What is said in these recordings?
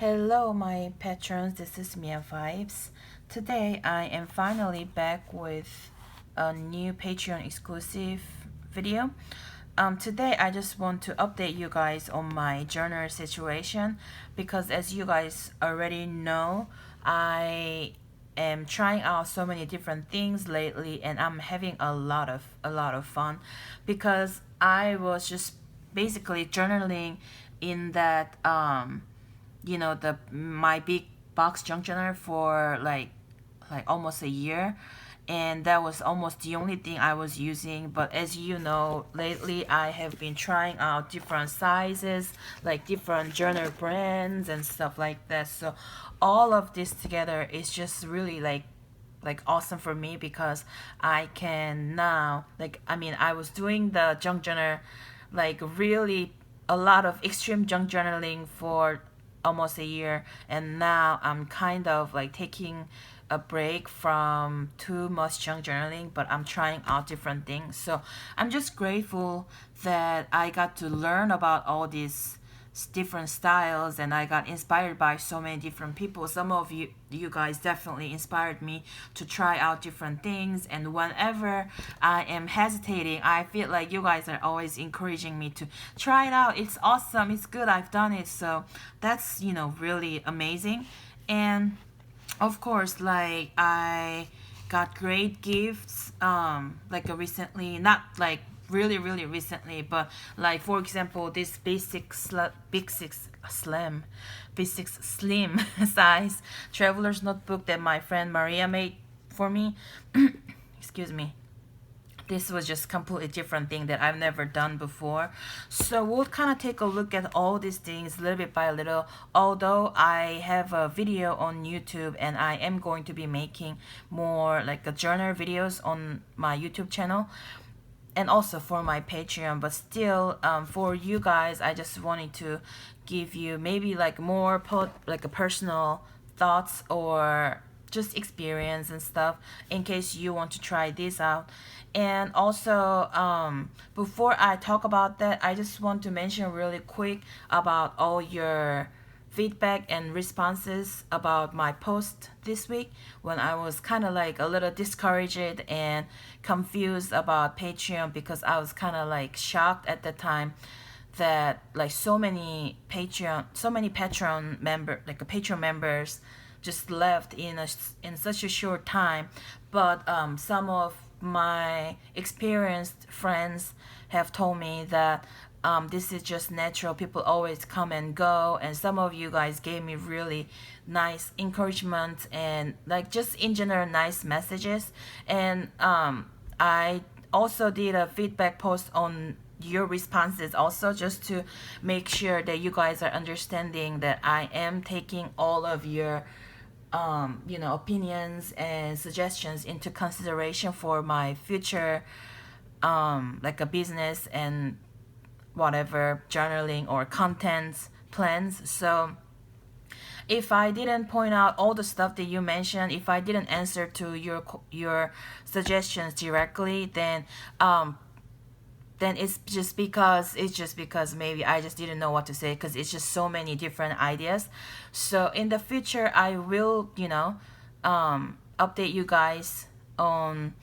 Hello, my patrons. This is Mia Vibes. Today, I am finally back with a new Patreon exclusive video. Today, I just want to update you guys on my journal situation because, as you guys already know, I am trying out so many different things lately, and I'm having a lot of fun because I was just basically journaling in that the my big box junk journal for like almost a year, and that was almost the only thing I was using. But as you know, lately I have been trying out different sizes, like different journal brands and stuff like that. So all of this together is just really like awesome for me because I can now, I was doing the junk journal, like really a lot of extreme junk journaling for almost a year, and now I'm kind of like taking a break from too much junk journaling, but I'm trying out different things. So I'm just grateful that I got to learn about all these different styles, and I got inspired by so many different people. Some of you guys definitely inspired me to try out different things, and whenever I am hesitating, I feel like you guys are always encouraging me to try it out. It's awesome, it's good, I've done it. So that's really amazing. And of course, like, I got great gifts like recently, not like really recently, but like for example this basic slim size traveler's notebook that my friend Maria made for me. Excuse me. This was just completely different thing that I've never done before. So we'll kind of take a look at all these things little bit by little. Although I have a video on YouTube, and I am going to be making more like a journal videos on my YouTube channel and also for my Patreon. But still, for you guys, I just wanted to give you maybe like more like a personal thoughts or just experience and stuff in case you want to try this out. And also, before I talk about that, I just want to mention really quick about all your feedback and responses about my post this week, when I was kind of like a little discouraged and confused about Patreon, because I was kind of like shocked at the time that like Patreon members just left in such a short time. But some of my experienced friends have told me that this is just natural. People always come and go, and some of you guys gave me really nice encouragement and like just in general nice messages. And I also did a feedback post on your responses also, just to make sure that you guys are understanding that I am taking all of your opinions and suggestions into consideration for my future like a business and whatever journaling or content plans. So if I didn't point out all the stuff that you mentioned, if I didn't answer to your suggestions directly, then it's just because maybe I just didn't know what to say, because it's just so many different ideas. So in the future, I will update you guys on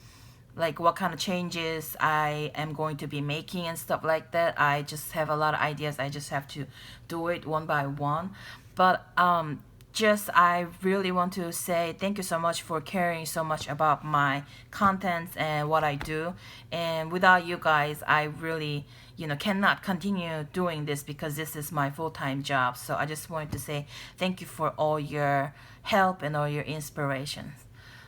like what kind of changes I am going to be making and stuff like that. I just have a lot of ideas. I just have to do it one by one. But just I really want to say thank you so much for caring so much about my contents and what I do. And without you guys, I really cannot continue doing this, because this is my full-time job. So I just wanted to say thank you for all your help and all your inspirations.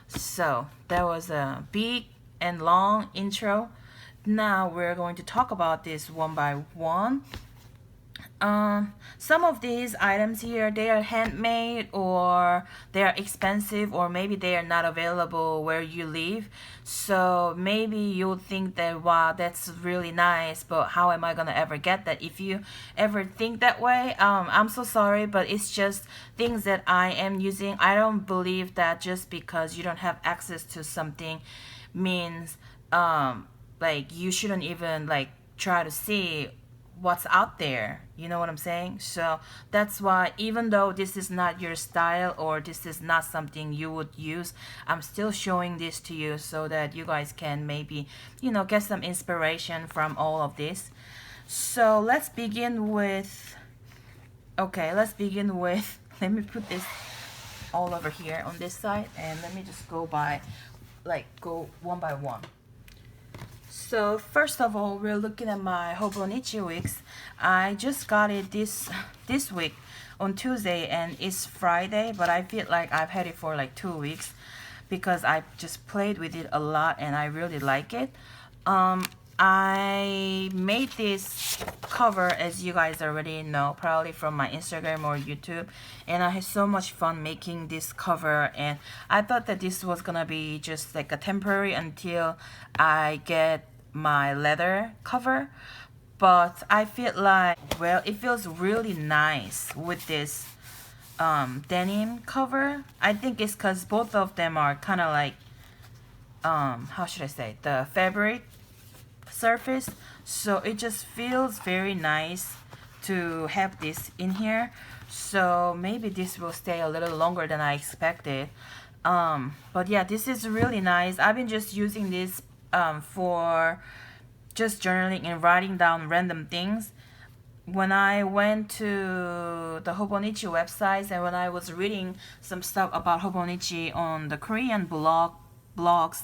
So that was a big and long intro. Now we're going to talk about this one by one. Some of these items here, they are handmade, or they are expensive, or maybe they are not available where you live. So maybe you'll think that, wow, that's really nice, but how am I gonna ever get that? If you ever think that way, I'm so sorry, but it's just things that I am using. I don't believe that just because you don't have access to something means like you shouldn't even like try to see what's out there, you know what I'm saying? So that's why, even though this is not your style or this is not something you would use, I'm still showing this to you so that you guys can maybe, you know, get some inspiration from all of this. So let's begin with, okay, let's begin with let me put this all over here on this side, and let me just go by, like, go one by one. So first of all, we're looking at my Hobonichi wigs. I just got it this week on Tuesday, and it's Friday, but I feel like I've had it for like 2 weeks because I just played with it a lot and I really like it. I made this cover, as you guys already know, probably from my Instagram or YouTube, and I had so much fun making this cover, and I thought that this was gonna be just like a temporary until I get my leather cover. But I feel like, well, it feels really nice with this denim cover. I think it's because both of them are kind of like, how should I say, the fabric surface, so it just feels very nice to have this in here. So maybe this will stay a little longer than I expected. But yeah, this is really nice. I've been just using this for just journaling and writing down random things. When I went to the Hobonichi websites and when I was reading some stuff about Hobonichi on the Korean blogs,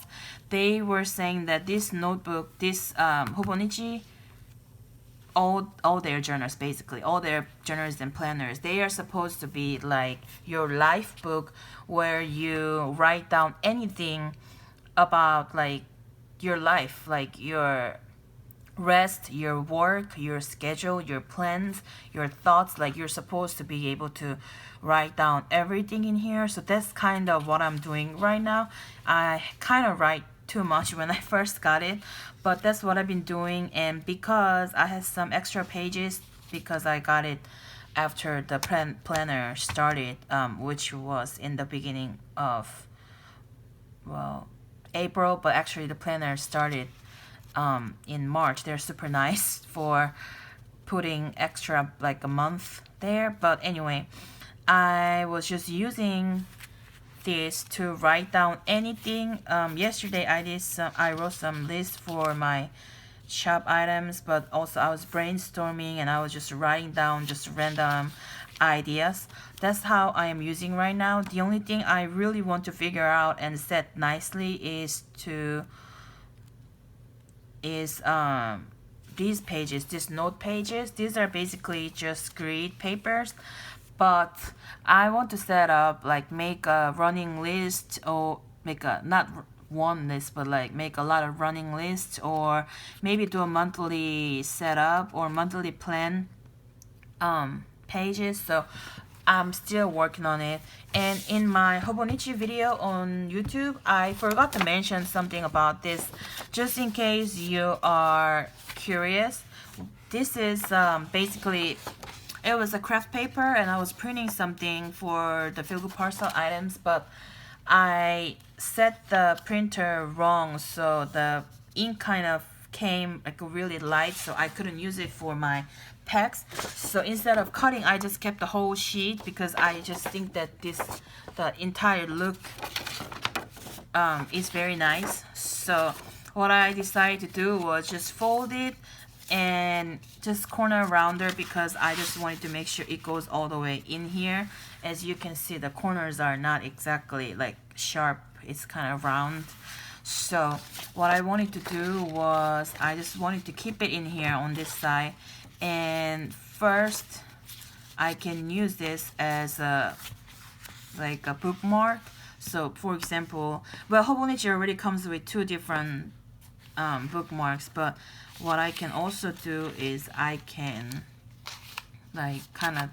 they were saying that this notebook, this Hobonichi, all their journals, basically all their journals and planners, they are supposed to be like your life book, where you write down anything about like your life, like your rest, your work, your schedule, your plans, your thoughts. Like, you're supposed to be able to write down everything in here. So that's kind of what I'm doing right now. I kind of write too much when I first got it, but that's what I've been doing. And because I had some extra pages, because I got it after the planner started, which was in the beginning of, well, April, but actually the planner started in March. They're super nice for putting extra like a month there. But anyway, I was just using this to write down anything. Yesterday I wrote some lists for my shop items, but also I was brainstorming and I was just writing down just random ideas. That's how I am using right now. The only thing I really want to figure out and set nicely is these pages, these note pages. These are basically just grid papers, but I want to set up, like, make a running list, or make a, not one list, but like make a lot of running lists, or maybe do a monthly setup or monthly plan pages. So I'm still working on it. And in my Hobonichi video on YouTube, I forgot to mention something about this, just in case you are curious. This is basically, it was a craft paper, and I was printing something for the Feel Good Parcel items, but I set the printer wrong, so the ink kind of came like really light, so I couldn't use it for my packs. So instead of cutting, I just kept the whole sheet, because I just think that the entire look is very nice. So what I decided to do was just fold it and just corner rounder, because I just wanted to make sure it goes all the way in here. As you can see, the corners are not exactly like sharp, it's kind of round. So what I wanted to do was, I just wanted to keep it in here on this side, and first I can use this as a like a bookmark. So for example, well, Hobonichi already comes with 2 different bookmarks, but what I can also do is I can like kind of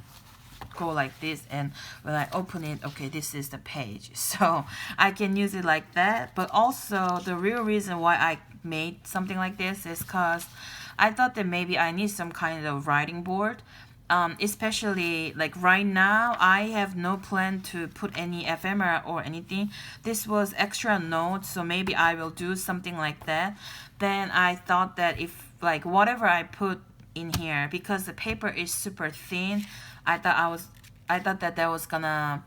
go like this, and when I open it, okay, this is the page. So I can use it like that. But also the real reason why I made something like this is because I thought that maybe I need some kind of writing board. Especially like right now, I have no plan to put any ephemera or anything. This was extra notes, so maybe I will do something like that. Then I thought that if like whatever I put in here because the paper is super thin. I thought that was gonna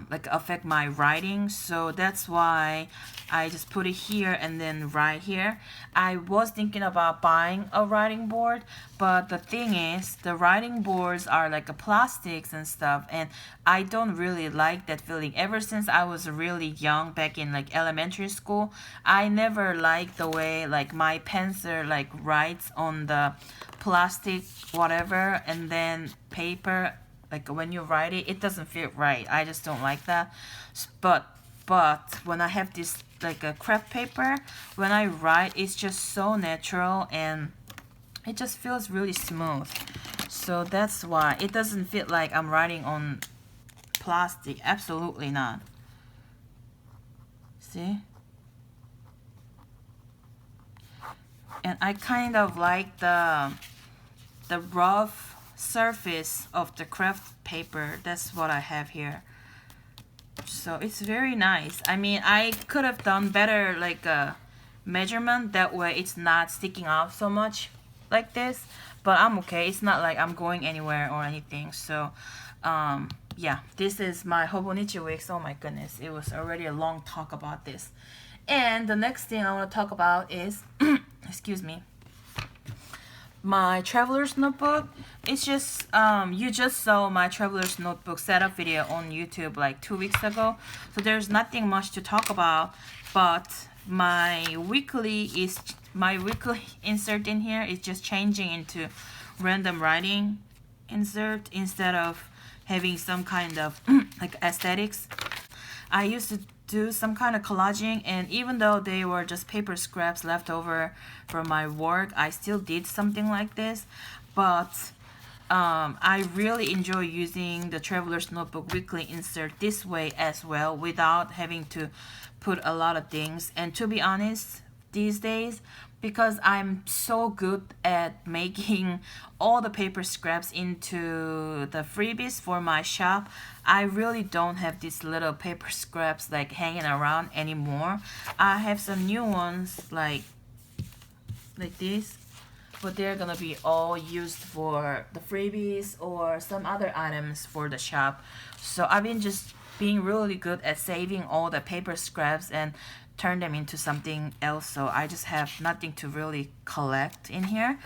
like affect my writing, so that's why I just put it here and then right here. I was thinking about buying a writing board, but the thing is the writing boards are like a plastics and stuff, and I don't really like that feeling. Ever since I was really young, back in like elementary school, I never liked the way like my pencil like writes on the plastic whatever and then paper. Like when you write it, it doesn't feel right. I just don't like that. But when I have this like a crepe paper, when I write, it's just so natural and it just feels really smooth. So that's why it doesn't feel like I'm writing on plastic. Absolutely not. See? And I kind of like the rough surface of the craft paper. That's what I have here, so it's very nice. I mean, I could have done better like a measurement, that way it's not sticking out so much like this, but I'm okay. It's not like I'm going anywhere or anything. So yeah, this is my Hobonichi Wix. Oh my goodness, it was already a long talk about this. And the next thing I want to talk about is excuse me, my traveler's notebook. It's just you just saw my traveler's notebook setup video on YouTube like 2 weeks ago, so there's nothing much to talk about. But my weekly insert in here is just changing into random writing insert instead of having some kind of like aesthetics. I used to do some kind of collaging, and even though they were just paper scraps left over from my work, I still did something like this. But I really enjoy using the Traveler's Notebook weekly insert this way as well, without having to put a lot of things. And to be honest, these days, because I'm so good at making all the paper scraps into the freebies for my shop, I really don't have these little paper scraps like hanging around anymore. I have some new ones like this, but they're gonna be all used for the freebies or some other items for the shop. So I've been just being really good at saving all the paper scraps and turn them into something else, so I just have nothing to really collect in here.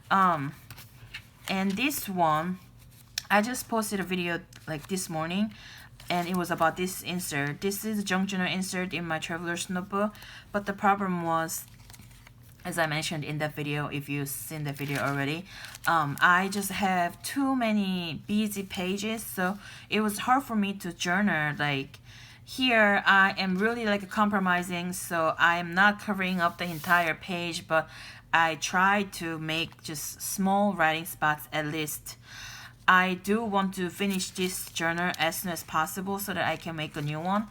And this one, I just posted a video like this morning, and it was about this insert. This is a junk journal insert in my traveler's notebook, but the problem was, as I mentioned in that video, if you've seen the video already, I just have too many busy pages, so it was hard for me to journal. Like here I am really like compromising, so I'm not covering up the entire page, but I try to make just small writing spots at least. I do want to finish this journal as soon as possible so that I can make a new one.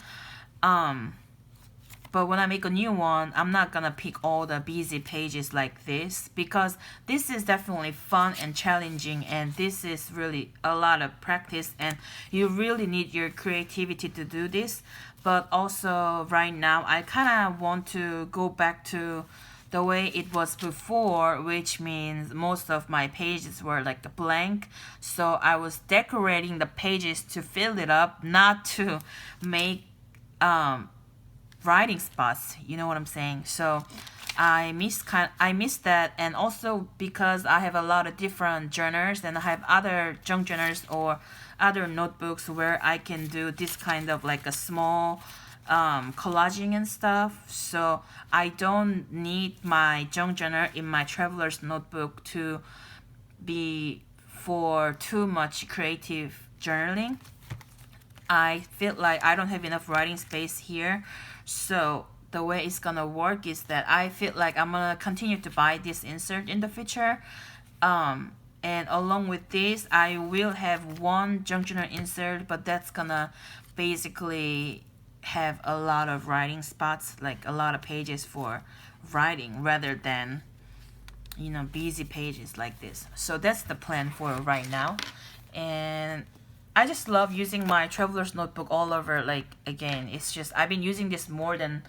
But when I make a new one, I'm not gonna pick all the busy pages like this, because this is definitely fun and challenging, and this is really a lot of practice, and you really need your creativity to do this. But also right now, I kind of want to go back to the way it was before, which means most of my pages were like blank. So I was decorating the pages to fill it up, not to make writing spots, you know what I'm saying? So I miss that. And also because I have a lot of different journals, and I have other junk journals or other notebooks where I can do this kind of like a small collaging and stuff. So I don't need my junk journal in my traveler's notebook to be for too much creative journaling. I feel like I don't have enough writing space here. So the way it's gonna work is that I feel like I'm gonna continue to buy this insert in the future. And along with this, I will have one junk journal insert, but that's gonna basically have a lot of writing spots, like a lot of pages for writing rather than, you know, busy pages like this. So that's the plan for right now. And I just love using my traveler's notebook all over. Like again, it's just I've been using this more than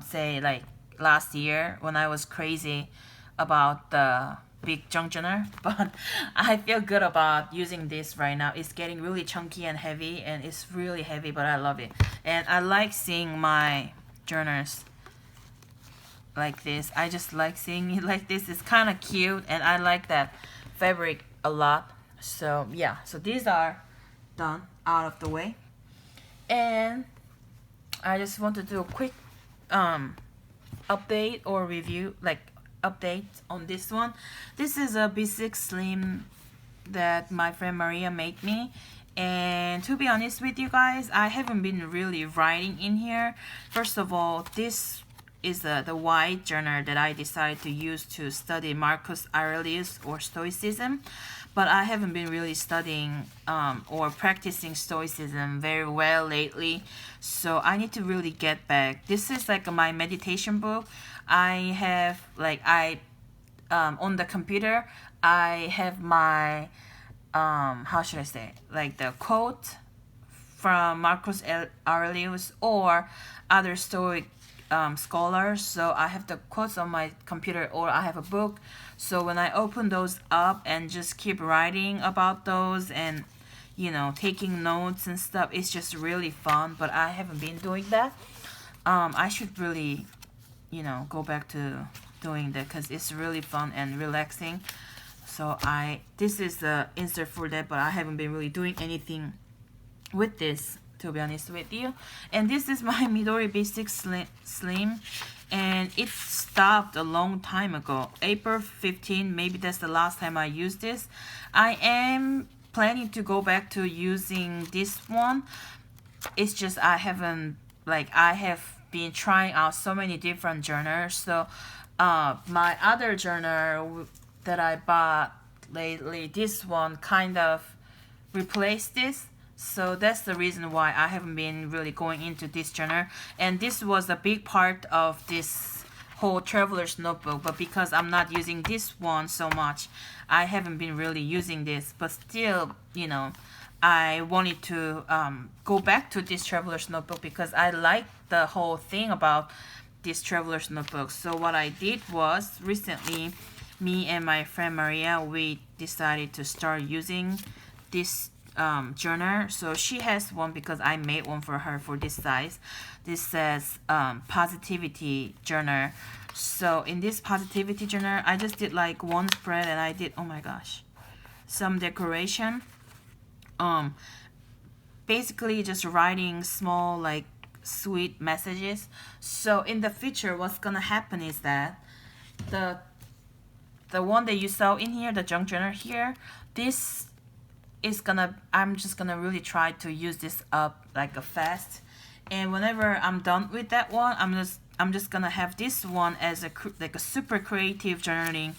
say like last year when I was crazy about the big junk journal, but I feel good about using this right now. It's getting really chunky and heavy, and it's really heavy, but I love it. And I like seeing my journals like this. I just like seeing it like this. It's kind of cute, and I like that fabric a lot. So yeah, so these are done out of the way, and I just want to do a quick update or review, like update on this one. This is a B6 Slim that my friend Maria made me, and to be honest with you guys, I haven't been really writing in here. First of all, this is the white journal that I decided to use to study Marcus Aurelius or Stoicism, but I haven't been really studying or practicing Stoicism very well lately, so I need to really get back. This is like my meditation book. I have like on the computer I have my how should I say, like the quote from Marcus Aurelius or other Stoic scholars. So I have the quotes on my computer, or I have a book. So when I open those up and just keep writing about those and, you know, taking notes and stuff, it's just really fun. But I haven't been doing that. I should really, you know, go back to doing that because it's really fun and relaxing. So this is the insert for that, but I haven't been really doing anything with this, to be honest with you. And this is my Midori B6 Slim, and it stopped a long time ago, April 15. Maybe that's the last time I used this. I am planning to go back to using this one. It's just I have been trying out so many different journals. So my other journal that I bought lately, this one kind of replaced this. So that's the reason why I haven't been really going into this journal. And this was a big part of this whole traveler's notebook. But because I'm not using this one so much, I haven't been really using this. But still, you know, I wanted to go back to this traveler's notebook because I like the whole thing about this traveler's notebook. So what I did was recently, me and my friend Maria, we decided to start using this journal. So she has one because I made one for her for this size. This says positivity journal. So in this positivity journal, I just did like one spread, and I did, oh my gosh, some decoration. Basically just writing small like sweet messages. So in the future, what's gonna happen is that the one that you saw in here, the junk journal here, this is I'm just gonna really try to use this up like a fast. And whenever I'm done with that one, I'm just gonna have this one as a super creative journaling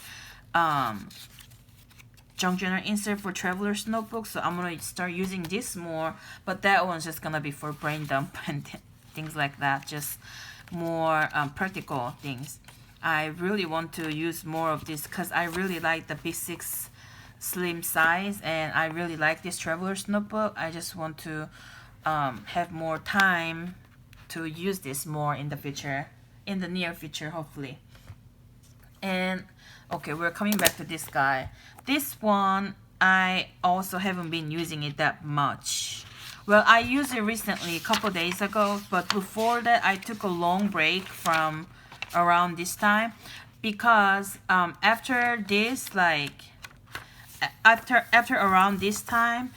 junk journal insert for traveler's notebook. So I'm gonna start using this more, but that one's just gonna be for brain dump and things like that, just more practical things. I really want to use more of this because I really like the B6 Slim size, and I really like this traveler's notebook. I just want to have more time to use this more in the future, in the near future, hopefully. And okay, we're coming back to this guy. This one, I also haven't been using it that much. Well, I used it recently, a couple days ago, but before that, I took a long break from around this time because after this, like after around this time,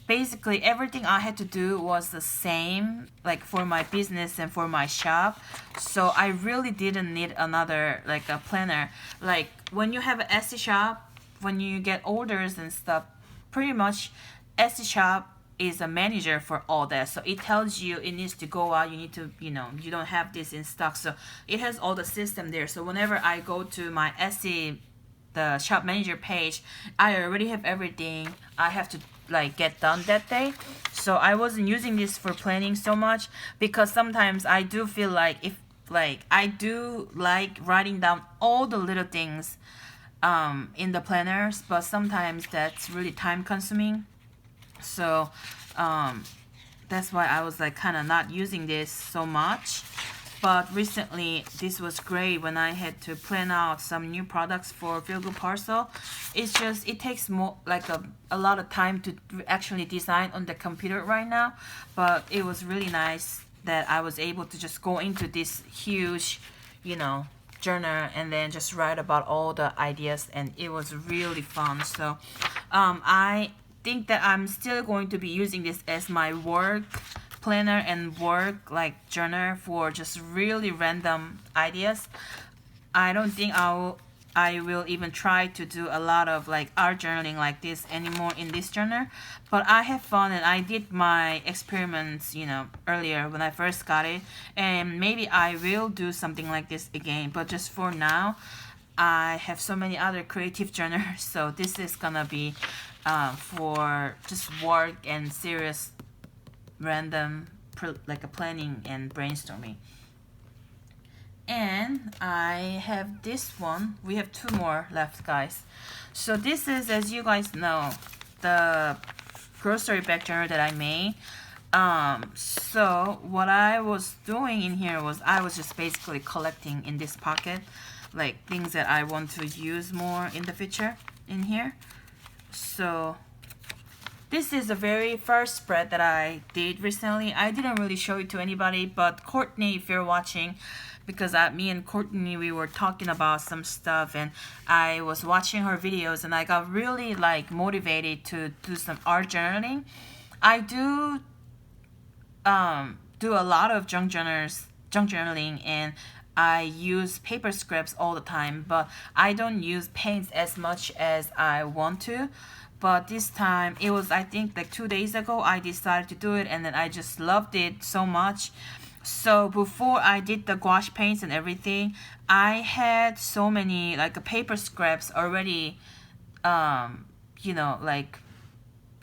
basically everything I had to do was the same, like for my business and for my shop. So I really didn't need another like a planner. Like when you have an Etsy shop, when you get orders and stuff, pretty much Etsy shop is a manager for all that. So it tells you it needs to go out, you need to, you know, you don't have this in stock. So it has all the system there. So whenever I go to my Etsy, the shop manager page, I already have everything I have to like get done that day. So I wasn't using this for planning so much because sometimes I do feel like I do like writing down all the little things in the planners, but sometimes that's really time consuming. So that's why I was like kind of not using this so much. but recently this was great when I had to plan out some new products for Feel Good Parcel. It's just it takes more like a lot of time to actually design on the computer right now, but it was really nice that I was able to just go into this huge, you know, journal and then just write about all the ideas, and it was really fun. So I think that I'm still going to be using this as my work planner and work like journal for just really random ideas. I don't think I will even try to do a lot of like art journaling like this anymore in this journal, but I have fun and I did my experiments, you know, earlier when I first got it, and maybe I will do something like this again, but just for now I have so many other creative journals, so this is gonna be for just work and serious random like a planning and brainstorming. And I have this one. We have two more left, guys. So this is, as you guys know, the grocery bag journal that I made. So what I was doing in here was I was just basically collecting in this pocket like things that I want to use more in the future in here. So this is the very first spread that I did recently. I didn't really show it to anybody, but Courtney, if you're watching, because me and Courtney, we were talking about some stuff, and I was watching her videos, and I got really like motivated to do some art journaling. I do a lot of junk journaling, and I use paper scripts all the time, but I don't use paints as much as I want to. But this time, it was, I think, like 2 days ago, I decided to do it, and then I just loved it so much. So before I did the gouache paints and everything, I had so many like paper scraps already, you know, like,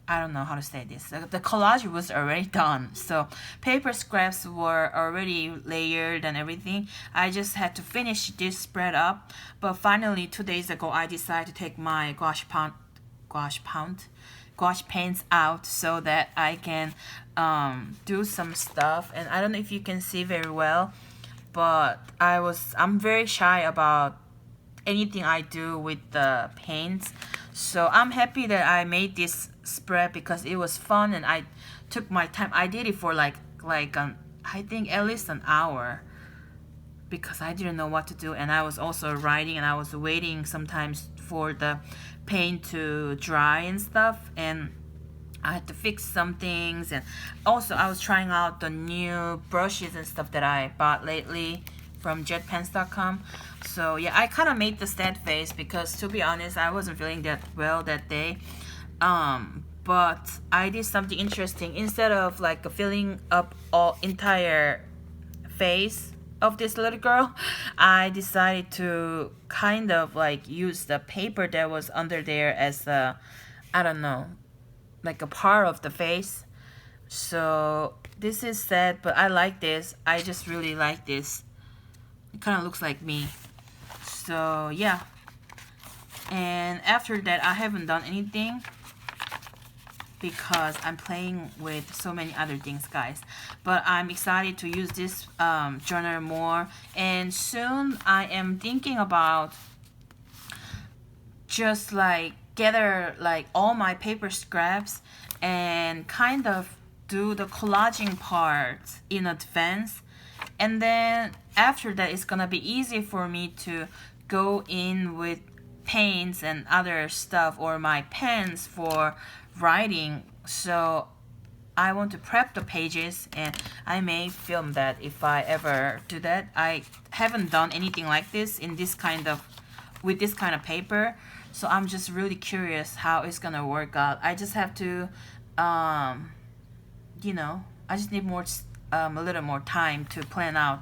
I don't know how to say this. The collage was already done. So paper scraps were already layered and everything. I just had to finish this spread up. But finally, 2 days ago, I decided to take my gouache paints out so that I can do some stuff. And I don't know if you can see very well, but I'm very shy about anything I do with the paints. So I'm happy that I made this spread because it was fun and I took my time. I did it for like I think at least an hour, because I didn't know what to do, and I was also writing and I was waiting sometimes for the paint to dry and stuff, and I had to fix some things. And also I was trying out the new brushes and stuff that I bought lately from jetpens.com. So yeah, I kind of made the sad face because, to be honest, I wasn't feeling that well that day. But I did something interesting. Instead of like filling up all entire face of this little girl, I decided to kind of like use the paper that was under there as a, I don't know, like a part of the face. So this is sad, but I like this. I just really like this. It kind of looks like me. So yeah. And after that, I haven't done anything because I'm playing with so many other things, guys. But I'm excited to use this journal more, and soon I am thinking about just like gather like all my paper scraps and kind of do the collaging part in advance, and then after that it's gonna be easy for me to go in with paints and other stuff or my pens for writing. So I want to prep the pages, and I may film that if I ever do that. I haven't done anything like this in this kind of with this kind of paper, so I'm just really curious how it's gonna work out. I just have to you know, I just need more a little more time to plan out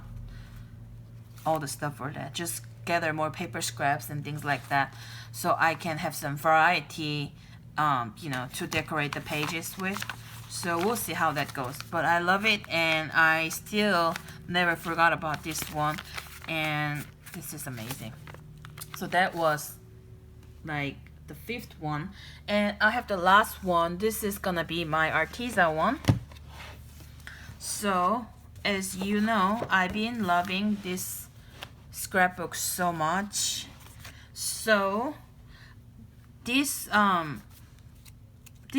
all the stuff for that. Just gather more paper scraps and things like that, so I can have some variety, you know, to decorate the pages with. So we'll see how that goes. But I love it, and I still never forgot about this one, and this is amazing. So that was like the 5th one, and I have the last one. This is gonna be my Arteza one. So as you know, I've been loving this scrapbook so much. So this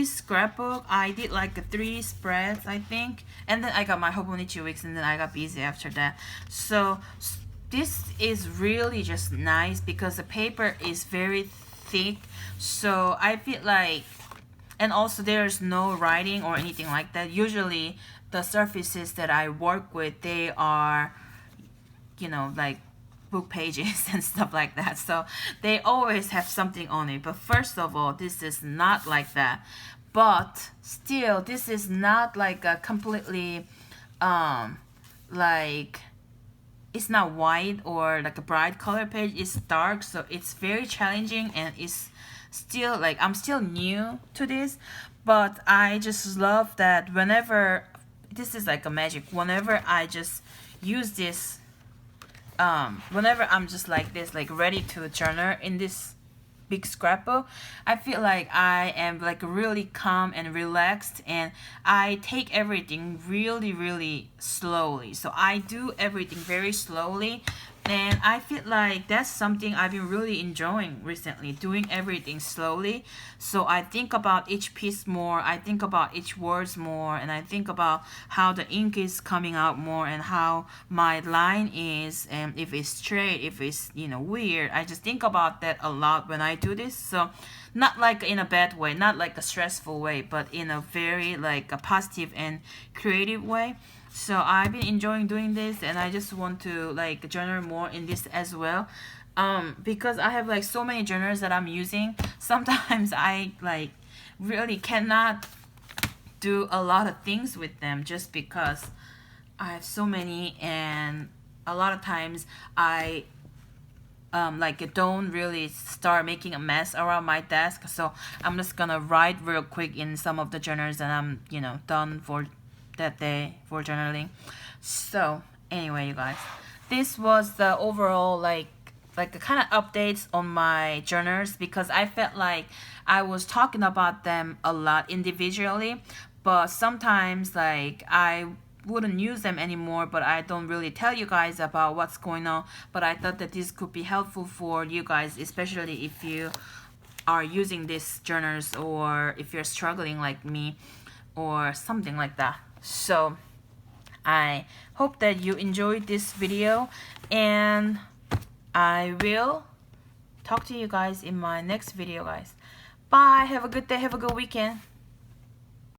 scrapbook, I did like 3 spreads, I think, and then I got my Hobonichi Weeks, and then I got busy after that. So this is really just nice because the paper is very thick, so I feel like, and also there's no writing or anything like that. Usually the surfaces that I work with, they are, you know, like book pages and stuff like that, so they always have something on it. But first of all, this is not like that, but still this is not like a completely like, it's not white or like a bright color page. It's dark, so it's very challenging, and it's still like, I'm still new to this, but I just love that whenever, this is like a magic, whenever I just use this, whenever I'm just like this, like ready to journal in this big scrapbook, I feel like I am like really calm and relaxed, and I take everything really slowly. So I do everything very slowly, and I feel like that's something I've been really enjoying recently, doing everything slowly. So I think about each piece more, I think about each words more, and I think about how the ink is coming out more, and how my line is, and if it's straight, if it's, you know, weird. I just think about that a lot when I do this. So not like in a bad way, not like a stressful way, but in a very like a positive and creative way. So I've been enjoying doing this, and I just want to like journal more in this as well, because I have like so many journals that I'm using. Sometimes I like really cannot do a lot of things with them just because I have so many, and a lot of times I like don't really start making a mess around my desk. So I'm just gonna write real quick in some of the journals that I'm, you know, done for that day for journaling. So anyway, you guys, this was the overall like a kind of updates on my journals, because I felt like I was talking about them a lot individually, but sometimes like I wouldn't use them anymore, but I don't really tell you guys about what's going on. But I thought that this could be helpful for you guys, especially if you are using these journals, or if you're struggling like me or something like that. So I hope that you enjoyed this video, and I will talk to you guys in my next video, guys. Bye. Have a good day. Have a good weekend.